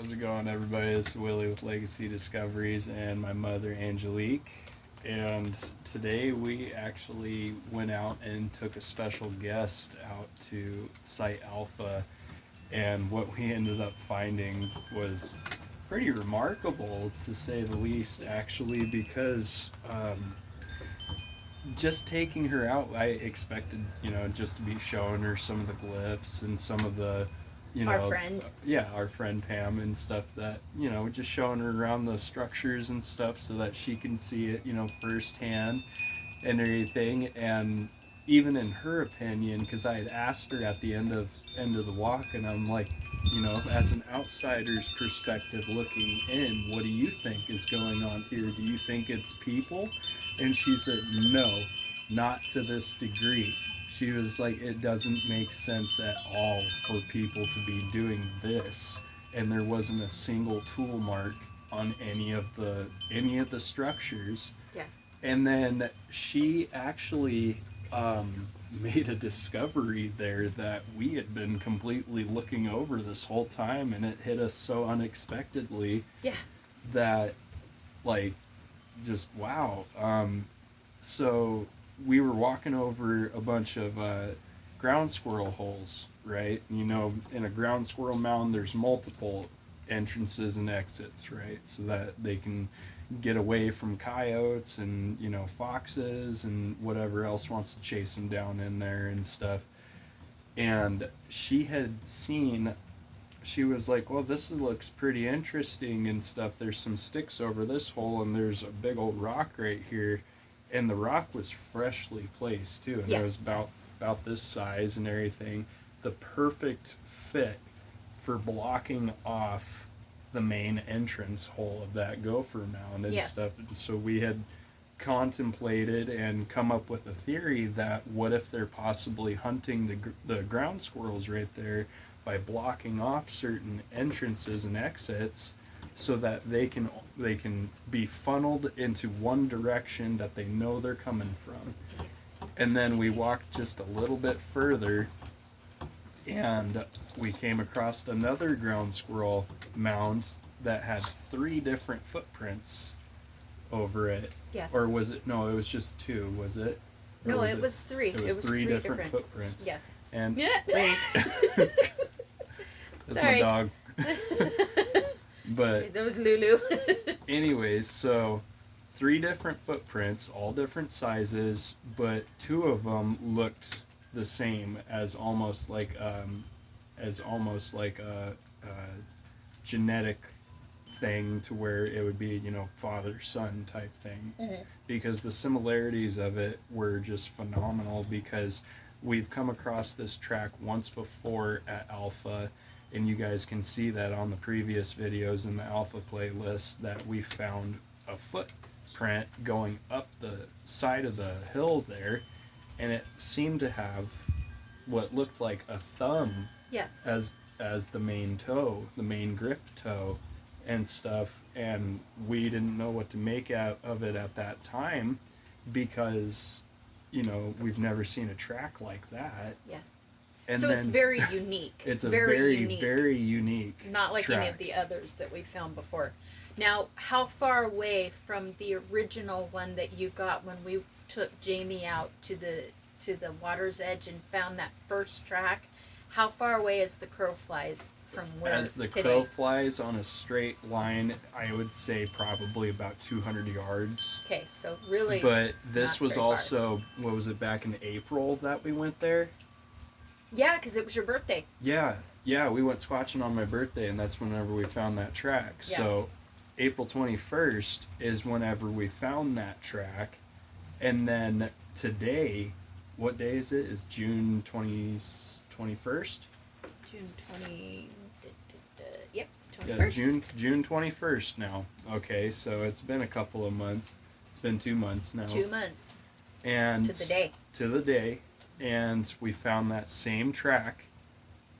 How's it going, everybody? It's Willie with Legacy Discoveries and my mother, Angelique. And today we actually went out and took a special guest out to Site Alpha. And what we ended up finding was pretty remarkable, to say the least, actually, because just taking her out, I expected, just to be showing her some of the glyphs and some of the, Our friend. yeah, our friend Pam and stuff that, just showing her around the structures and stuff so that she can see it, firsthand and everything. And even in her opinion, because I had asked her at the end of the walk, and I'm like, as an outsider's perspective looking in, what do you think is going on here? Do you think it's people? And she said, no, not to this degree. She was like, it doesn't make sense at all for people to be doing this. And there wasn't a single tool mark on any of the structures. Yeah. And then she actually made a discovery there that we had been completely looking over this whole time, and it hit us so unexpectedly Yeah. that, like, just wow. So we were walking over a bunch of ground squirrel holes, right? In a ground squirrel mound, there's multiple entrances and exits, right? So that they can get away from coyotes and, foxes and whatever else wants to chase them down in there and stuff. And she was like, well, this looks pretty interesting and stuff. There's some sticks over this hole, and there's a big old rock right here. And the rock was freshly placed too, and Yeah. it was about this size and everything. The perfect fit for blocking off the main entrance hole of that gopher mound and Yeah. stuff. And so we had contemplated and come up with a theory that what if they're possibly hunting the ground squirrels right there by blocking off certain entrances and exits so that they can be funneled into one direction that they know they're coming from. And then we walked just a little bit further, and we came across another ground squirrel mound that had 3 different footprints over it. Yeah. Or was it? No, it was just 2. Was it? Or No, it was 3. It was 3 different footprints. Yeah. And Yeah. that's Sorry. my dog. But That was Lulu. anyways, so 3 different footprints, all different sizes, but 2 of them looked the same as almost like a genetic thing, to where it would be, father son type thing. Mhm. Because the similarities of it were just phenomenal, because we've come across this track once before at Alpha, and you guys can see that on the previous videos in the Alpha playlist, that we found a footprint going up the side of the hill there, and it seemed to have what looked like a thumb Yeah. as the main toe, the main grip toe and stuff. And we didn't know what to make out of it at that time, because we've never seen a track like that. Yeah. And So then it's very unique. it's a very unique. very unique Not like any track. of the others that we found before. Now, how far away from the original one that you got when we took Jamie out to the water's edge and found that first track? How far away is the crow flies from where As the today? crow flies on a straight line, I would say probably about 200 yards. Okay, so really. But this not was very far. also, what was it, back in April that we went there? Yeah, because it was your birthday. Yeah, we went squatching on my birthday, and that's whenever we found that track. Yeah. So April 21st is whenever we found that track. And then today, what day is it? Is June 21st? June 20. Yep, 21st. Yeah, June 21st now. Okay, so it's been a couple of months. It's been 2 months now. 2 months And to the day. to the day, and we found that same track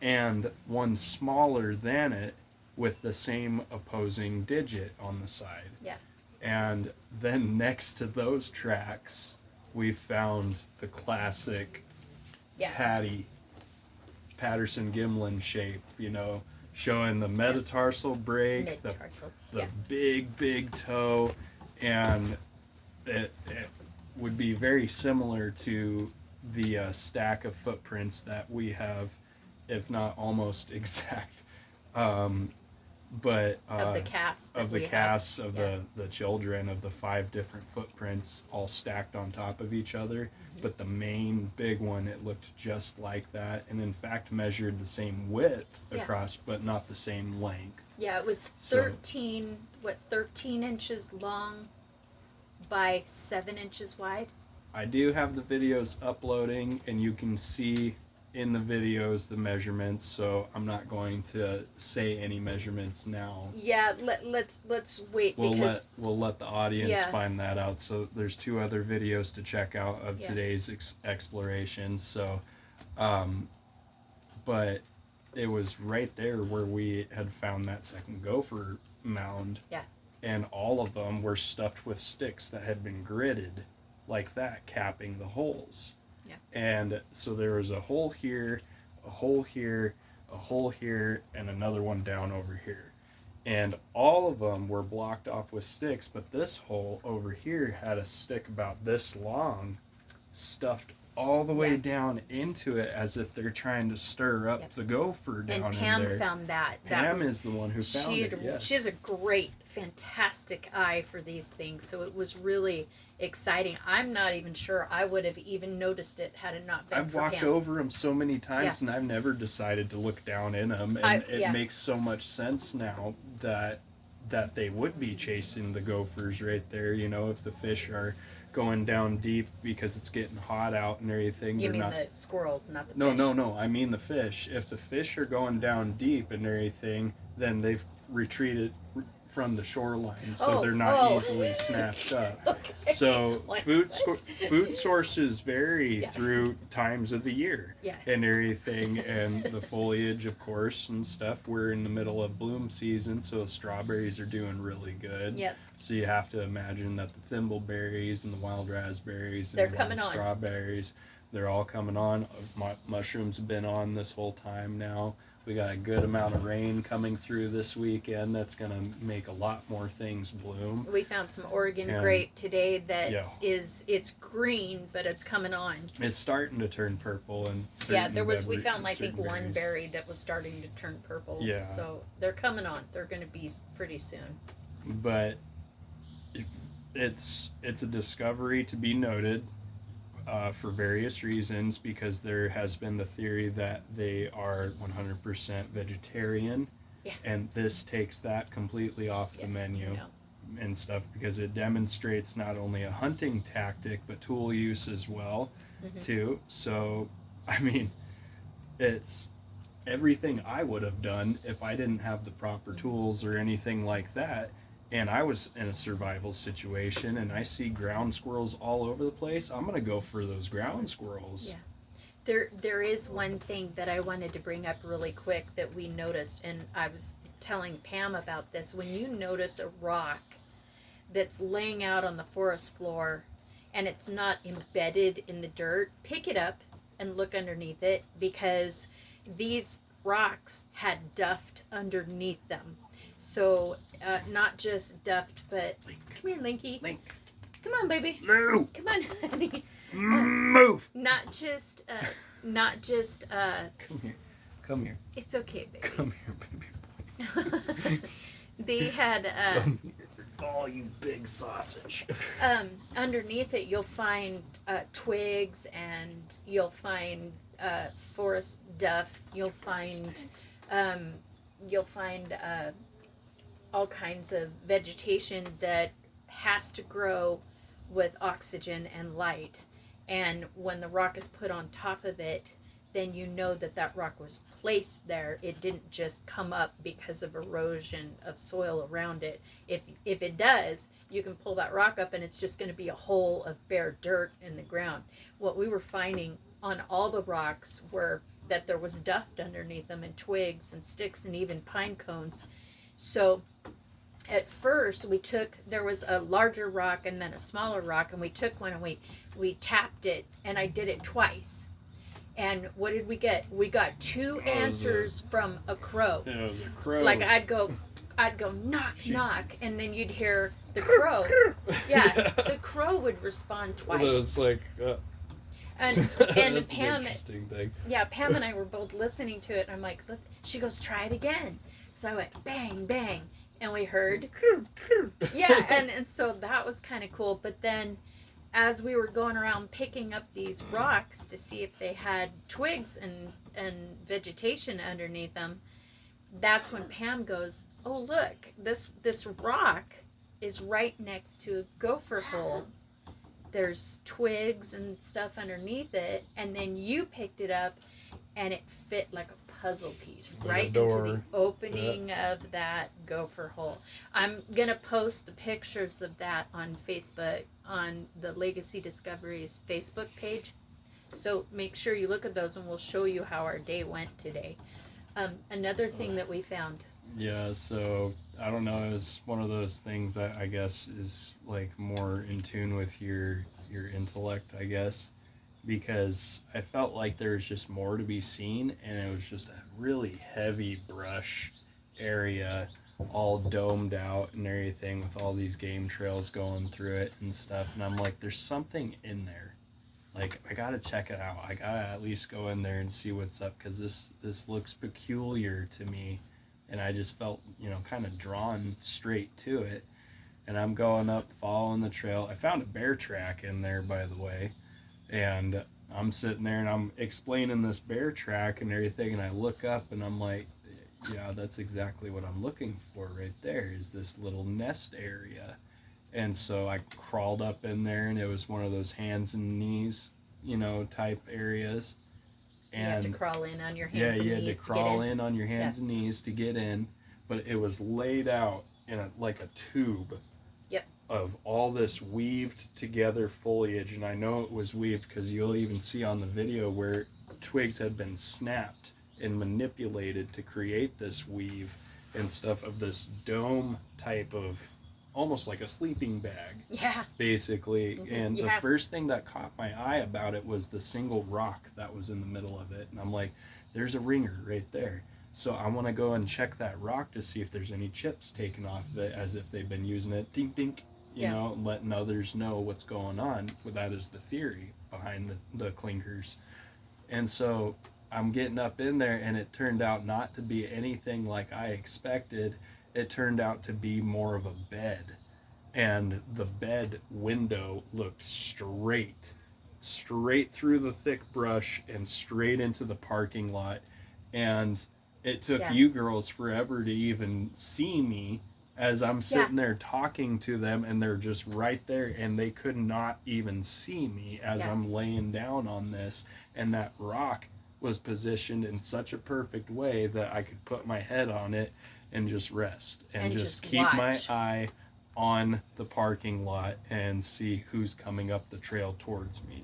and one smaller than it with the same opposing digit on the side. Yeah. And then next to those tracks, we found the classic Yeah. Patterson Gimlin shape, showing the metatarsal break, Mid-tarsal. the Yeah. big toe, and it would be very similar to the stack of footprints that we have, if not almost exact. But Of the cast. That of the we have. casts of Yeah. the children of the 5 different footprints all stacked on top of each other. Mm-hmm. But the main big one, it looked just like that, and in fact measured the same width Yeah. across, but not the same length. Yeah, it was So- 13 inches long by 7 inches wide. I do have the videos uploading, and you can see in the videos the measurements, so I'm not going to say any measurements now. Yeah, let's wait because We'll let the audience Yeah. find that out. So there's 2 other videos to check out of Yeah. today's explorations. So, but it was right there where we had found that second gopher mound. Yeah. And all of them were stuffed with sticks that had been gridded like that, capping the holes. Yeah. And so there was a hole here, a hole here, a hole here, and another one down over here. And all of them were blocked off with sticks, but this hole over here had a stick about this long stuffed all the way Yeah. down into it as if they're trying to stir up Yep. the gopher down and in Pam there. found that. Pam was, is the one who found it, yes. She has a great, fantastic eye for these things. So it was really exciting. I'm not even sure I would have even noticed it had it not been I've for walked Pam. over them so many times, Yeah. and I've never decided to look down in them. And it yeah. makes so much sense now that they would be chasing the gophers right there. You know, if the fish are going down deep because it's getting hot out and everything. You they're mean not. the squirrels, not the No, fish? no. I mean the fish. If the fish are going down deep and everything, then they've retreated from the shoreline, so Oh, they're not oh. easily snatched up. Okay. So Like food what? food sources vary Yeah. through times of the year Yeah. and everything, and the foliage, of course, and stuff. We're in the middle of bloom season, so strawberries are doing really good. Yep. So you have to imagine that the thimbleberries and the wild raspberries and They're the coming wild on. strawberries, they're all coming on. Mushrooms have been on this whole time now. We got a good amount of rain coming through this weekend that's going to make a lot more things bloom. We found some Oregon And- grape today that Yeah. it's green, but it's coming on. It's starting to turn purple, and Yeah, certain we found I think certain one berries. berry that was starting to turn purple. Yeah. So they're coming on. They're going to be pretty soon. But it's a discovery to be noted for various reasons, because there has been the theory that they are 100% vegetarian, Yeah. and this takes that completely off the menu. No. And stuff, because it demonstrates not only a hunting tactic but tool use as well Mhm. too. So I mean, it's everything I would have done if I didn't have the proper tools or anything like that, and I was in a survival situation and I see ground squirrels all over the place. I'm gonna go for those ground squirrels. Yeah. There is one thing that I wanted to bring up really quick that we noticed, and I was telling Pam about this. When you notice a rock that's laying out on the forest floor and it's not embedded in the dirt, pick it up and look underneath it, because these rocks had duft underneath them. So not just duft, but Link. come here, Linky. Link. Come on, baby. Move. Come on, honey. Move. Not just Come here. Come here. it's okay, baby. Come here, baby. They had Come here. Oh, you big sausage. underneath it you'll find twigs, and you'll find forest duff. You'll find all kinds of vegetation that has to grow with oxygen and light. And when the rock is put on top of it, then you know that that rock was placed there. It didn't just come up because of erosion of soil around it. If it does, you can pull that rock up and it's just going to be a hole of bare dirt in the ground. What we were finding on all the rocks were that there was duft underneath them, and twigs and sticks and even pine cones. So at first there was a larger rock and then a smaller rock, and we took one and we tapped it, and I did it twice. And what did we get? We got two answers from a crow. It was a crow. Like I'd go knock knock, and then you'd hear the crow. Yeah, the crow would respond twice. It was like, and that's Pam, an interesting thing. yeah, Pam and I were both listening to it. And I'm like, she goes, try it again. So I went bang bang, and we heard, yeah, and so that was kind of cool. But then, as we were going around picking up these rocks to see if they had twigs and vegetation underneath them, that's when Pam goes, oh look, this rock is right next to a gopher hole. There's twigs and stuff underneath it, and then you picked it up and it fit like a puzzle piece Like right a into door. the opening of that gopher hole. I'm gonna post the pictures of that on Facebook, on the Legacy Discoveries Facebook page, so make sure you look at those, and we'll show you how our day went today. Another thing that we found. Yeah, so I don't know. It was one of those things that I guess is like more in tune with your intellect, I guess, because I felt like there was just more to be seen, and it was just a really heavy brush area, all domed out and everything, with all these game trails going through it and stuff. And I'm like, there's something in there. Like, I gotta check it out. I gotta at least go in there and see what's up, because this looks peculiar to me. And I just felt, kind of drawn straight to it. And I'm going up, following the trail. I found a bear track in there, by the way. And I'm sitting there and I'm explaining this bear track and everything. And I look up and I'm like, yeah, that's exactly what I'm looking for right there, is this little nest area. And so I crawled up in there, and it was one of those hands and knees, type areas. And you have to crawl in on your hands and knees. Yeah, you had to crawl in on your hands and knees to get in, but it was laid out in like a tube of all this weaved together foliage, and I know it was weaved because you'll even see on the video where twigs had been snapped and manipulated to create this weave and stuff of this dome type of, almost like a sleeping bag. Yeah. Basically. Mm-hmm. And the first thing that caught my eye about it was the single rock that was in the middle of it. And I'm like, there's a ringer right there. So I want to go and check that rock to see if there's any chips taken off of it, as if they've been using it, dink dink, letting others know what's going on. Well, that is the theory behind the clinkers. And so I'm getting up in there, and it turned out not to be anything like I expected. It turned out to be more of a bed, and the bed window looked straight through the thick brush and straight into the parking lot. And it took you girls forever to even see me, as I'm sitting there talking to them, and they're just right there, and they could not even see me as I'm laying down on this. And that rock was positioned in such a perfect way that I could put my head on it and just rest and just keep my eye on the parking lot and see who's coming up the trail towards me.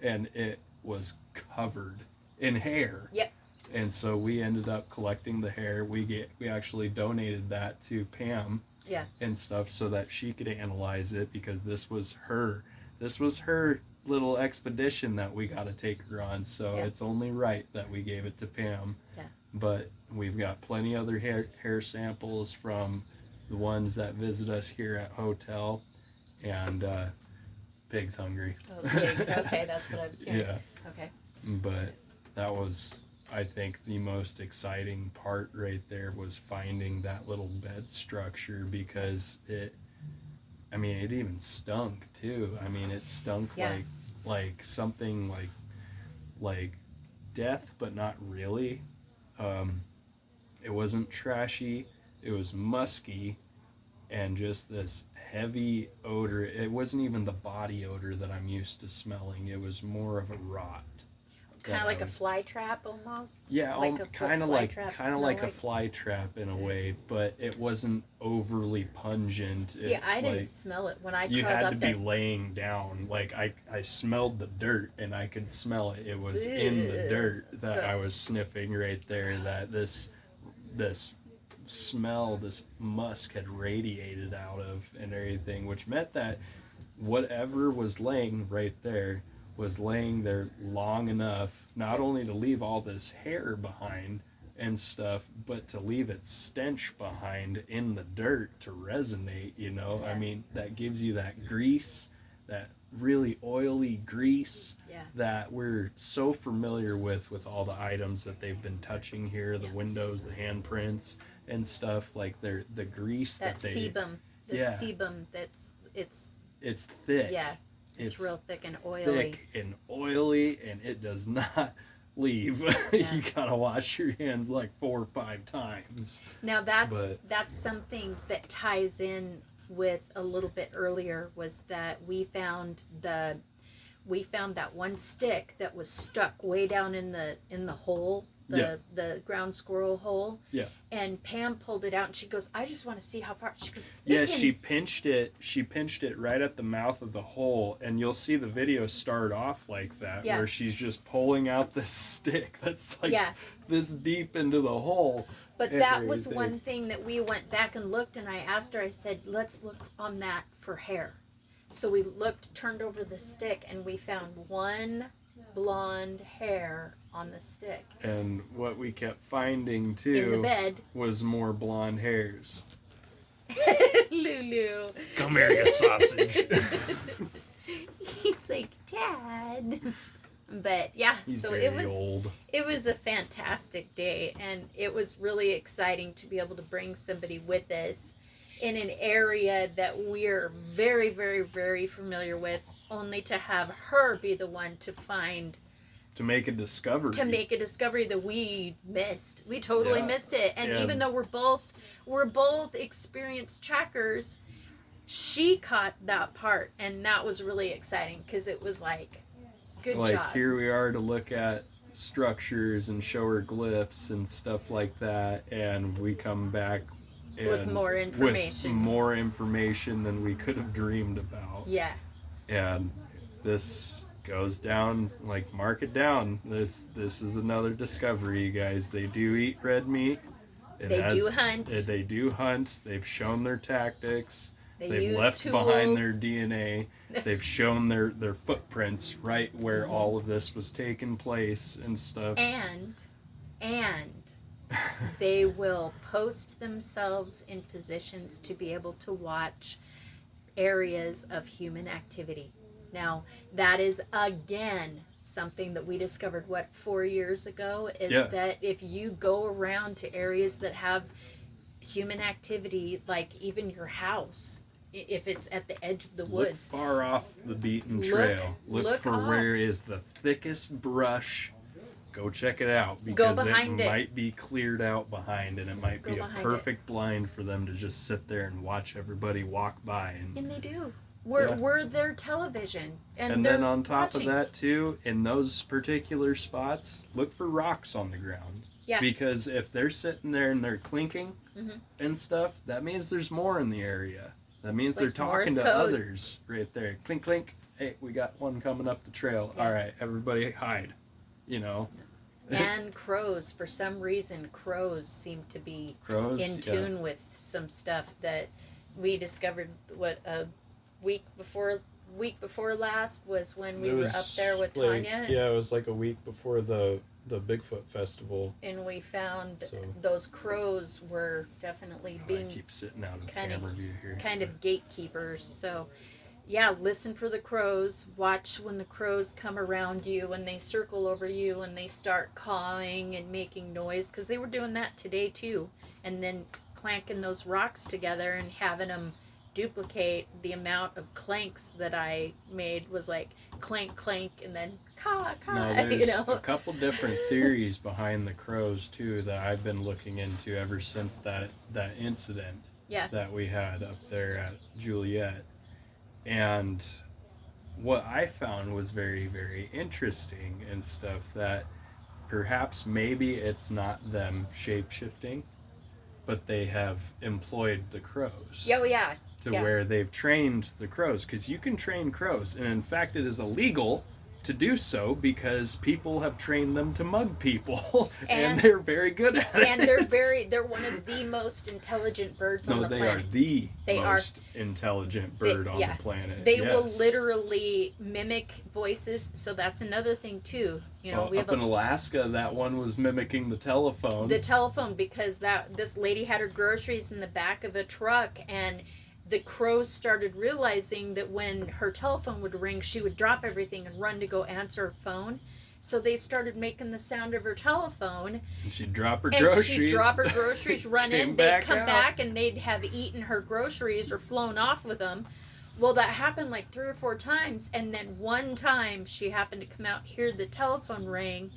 And it was covered in hair. And so we ended up collecting the hair. We actually donated that to Pam and stuff, so that she could analyze it, because this was her little expedition that we got to take her on. So it's only right that we gave it to Pam. But we've got plenty other hair samples from the ones that visit us here at hotel, and Pig's hungry. Oh, the pig. Okay, that's what I was saying. Yeah. Okay. But that was, I think, the most exciting part right there, was finding that little bed structure, because it even stunk too. It stunk like something like death, but not really. It wasn't trashy, it was musky, and just this heavy odor. It wasn't even the body odor that I'm used to smelling. It was more of a rot. Kind of like a fly trap almost. Yeah, like kind of like a fly trap in a way, but it wasn't overly pungent. See, I didn't smell it when I you crawled had up to there. be laying down. Like I smelled the dirt, and I could smell it. It was in the dirt that I was sniffing right there. That this smell, this musk had radiated out of and everything, which meant that whatever was laying right there was laying there long enough not only to leave all this hair behind and stuff, but to leave its stench behind in the dirt to resonate, you know? Yeah. I mean, that gives you that grease, that really oily grease Yeah. that we're so familiar with all the items that they've been touching here, the Yeah. windows, the handprints and stuff, like they're the grease That that they sebum. The Yeah. sebum it's thick. yeah, it's It's real thick and oily. thick and oily, and it does not leave. Yeah. You gotta wash your hands like 4 or 5 times. Now But that's something that ties in with a little bit earlier, was that we found that one stick that was stuck way down in the hole, the ground squirrel hole. Yeah. And Pam pulled it out and she goes, I just want to see how far. She goes, Yeah, "It's in." she pinched it right at the mouth of the hole, and you'll see the video start off like that, Yeah. where she's just pulling out this stick that's like Yeah. this deep into the hole. But and that was everything. one thing that we went back and looked, and I asked her, I said, let's look on that for hair. So we looked, turned over the stick, and we found one blonde hair on the stick. And what we kept finding In the too bed. was more blonde hairs. Lulu. Come here, you sausage. He's like, Dad. But yeah, He's so very it was old. it was a fantastic day, and it was really exciting to be able to bring somebody with us in an area that we're very, very, very familiar with, only to have her be the one to find, To make a discovery. to make a discovery that we missed. We totally Yeah. missed it. And Yeah. even though we're both experienced trackers, she caught that part, and that was really exciting because it was like, good like job. here we are to look at structures and show her glyphs and stuff like that, and we come back and With more information. with more information than we could have dreamed about. Yeah. And this goes down, like, mark it down, this is another discovery, you guys. They do eat red meat. They do hunt. They do hunt. They've shown their tactics. They've use left tools. behind their DNA. They've shown their footprints right where all of this was taking place and stuff. and they will post themselves in positions to be able to watch areas of human activity. Now, that is again something that we discovered 4 years ago, is Yeah. that if you go around to areas that have human activity, like even your house, if it's at the edge of the Look woods, far off the beaten Look- trail. Look look for off. where is the thickest brush. Go check it out, Go because it behind it. might be cleared out behind, and it might Go be a behind it. perfect blind for them to just sit there and watch everybody walk by. and they do. We're Yeah. we're their television, and And they're then on top watching. of that too, in those particular spots, look for rocks on the ground. Yeah. Because if they're sitting there and they're clinking Mhm. and stuff, that means there's more in the area. That means It's they're like talking Morse to code. others right there. Clink, clink. Hey, we got one coming up the trail. Yeah. All right, everybody hide. You know. And crows, for some reason, crows seem to be Crows. in tune with some stuff that we discovered. What, a week before last was when we were up there with Tanya, Yeah, it was like a week before the Bigfoot festival. and we found So- those crows were definitely I being keep sitting out of kind of- camera view here. kind of gatekeepers. So yeah, listen for the crows, watch when the crows come around you and they circle over you and they start cawing and making noise, because they were doing that today too, and then clanking those rocks together and having them duplicate the amount of clanks that I made. Was like clank clank and then caw caw. Now, there's You know, a couple different theories behind the crows too that I've been looking into ever since that incident Yeah. that we had up there at Juliet. And what I found was very, very interesting and stuff, that perhaps maybe it's not them shape-shifting, but they have employed the crows. Oh yeah. To Yeah. where they've trained the crows, because you can train crows, and in fact it is illegal to do so because people have trained them to mug people, and And- they're very good at it. And they're one of the most intelligent birds on No, the they planet. are the They are. most intelligent bird on yeah. the planet. They will Yes. literally mimic voices, so that's another thing too. You know, Well, we up have in Alaska, that one was mimicking the telephone. the telephone, because this lady had her groceries in the back of a truck, and the crows started realizing that when her telephone would ring, she would drop everything and run to go answer her phone. So they started making the sound of her telephone, And she'd drop her and groceries. she'd drop her groceries, run Came in, they'd back come out. back, and they'd have eaten her groceries or flown off with them. Well, that happened like 3 or 4 times, and then one time she happened to come out, hear the telephone ring,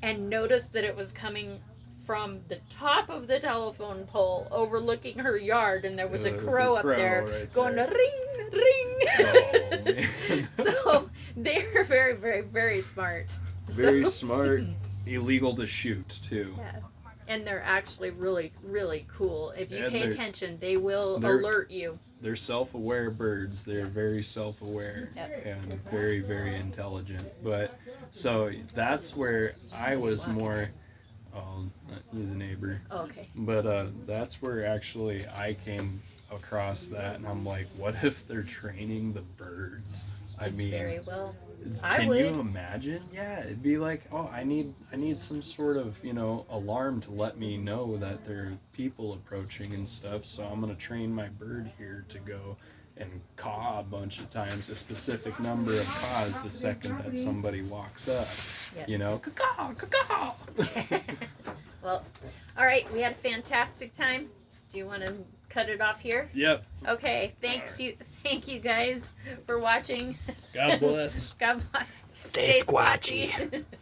and noticed that it was coming from the top of the telephone pole overlooking her yard, and there was a There crow up there right going there. ring, ring. Oh, man. So they're very, very, very smart. Very So- smart. Illegal to shoot too. Yeah. And they're actually really, really cool. If you And pay they're- attention, they will they're- alert you. They're self-aware birds. They're very self-aware Yep. and very, very intelligent. But so that's where I was more. Oh, he's a neighbor. Okay. But that's where actually I came across that, and I'm like, what if they're training the birds? I mean, Very well. I can would. you imagine? Yeah, it'd be like, oh, I need some sort of, alarm to let me know that there are people approaching and stuff. So I'm gonna train my bird here to go and caw a bunch of times, a specific number of caws the second that somebody walks up. Yep. Caw, caw. Well, all right. We had a fantastic time. Do you want to cut it off here? Yep. Okay. Thank you guys for watching. God bless. God bless. Stay squatchy.